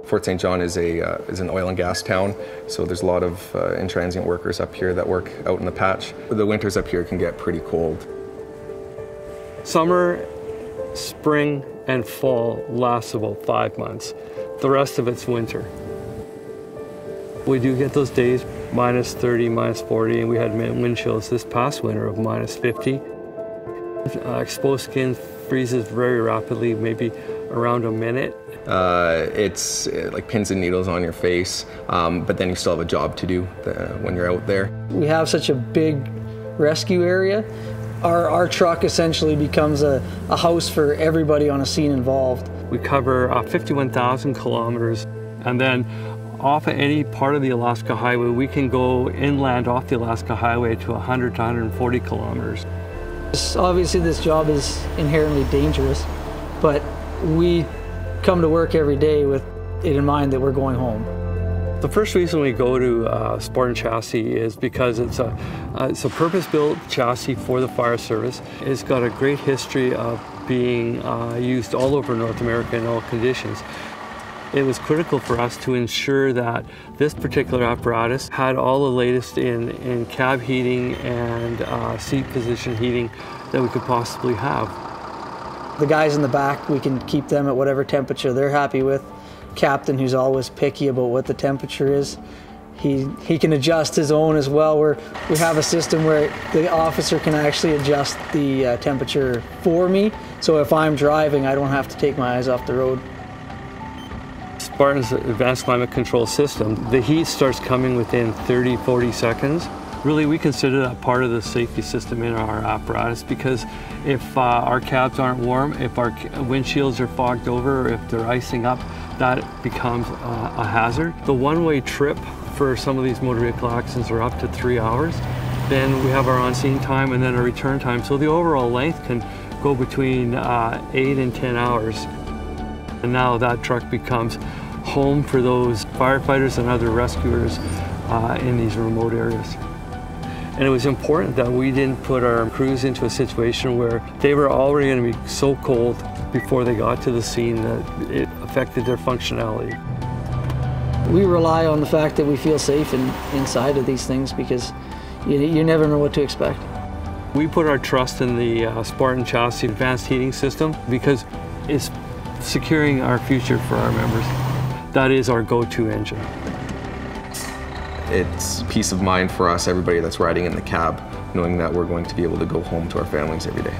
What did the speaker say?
Fort St. John is an oil and gas town, so there's a lot of intransient workers up here that work out in the patch. The winters up here can get pretty cold. Summer, spring, and fall lasts about 5 months. The rest of it's winter. We do get those days minus 30, minus 40, and we had wind chills this past winter of minus 50. Exposed skin freezes very rapidly, maybe around a minute. It's like pins and needles on your face, but then you still have a job to do when you're out there. We have such a big rescue area. Our truck essentially becomes a house for everybody on a scene involved. We cover 51,000 kilometers, and then off of any part of the Alaska Highway, we can go inland off the Alaska Highway to 100 to 140 kilometers. Obviously this job is inherently dangerous, but we come to work every day with it in mind that we're going home. The first reason we go to Spartan Chassis is because it's a purpose-built chassis for the fire service. It's got a great history of being used all over North America in all conditions. It was critical for us to ensure that this particular apparatus had all the latest in cab heating and seat position heating that we could possibly have. The guys in the back, we can keep them at whatever temperature they're happy with. Captain, who's always picky about what the temperature is, he can adjust his own as well. We have a system where the officer can actually adjust the temperature for me, so if I'm driving, I don't have to take my eyes off the road. Spartan's advanced climate control system, the heat starts coming within 30-40 seconds. Really, we consider that part of the safety system in our apparatus, because if our cabs aren't warm, if our windshields are fogged over, or if they're icing up, that becomes a hazard. The one-way trip for some of these motor vehicle accidents are up to 3 hours. Then we have our on-scene time and then a return time. So the overall length can go between 8 and 10 hours. And now that truck becomes home for those firefighters and other rescuers in these remote areas. And it was important that we didn't put our crews into a situation where they were already going to be so cold before they got to the scene that it affected their functionality. We rely on the fact that we feel safe inside of these things, because you never know what to expect. We put our trust in the Spartan Chassis advanced heating system because it's securing our future for our members. That is our go-to engine. It's peace of mind for us, everybody that's riding in the cab, knowing that we're going to be able to go home to our families every day.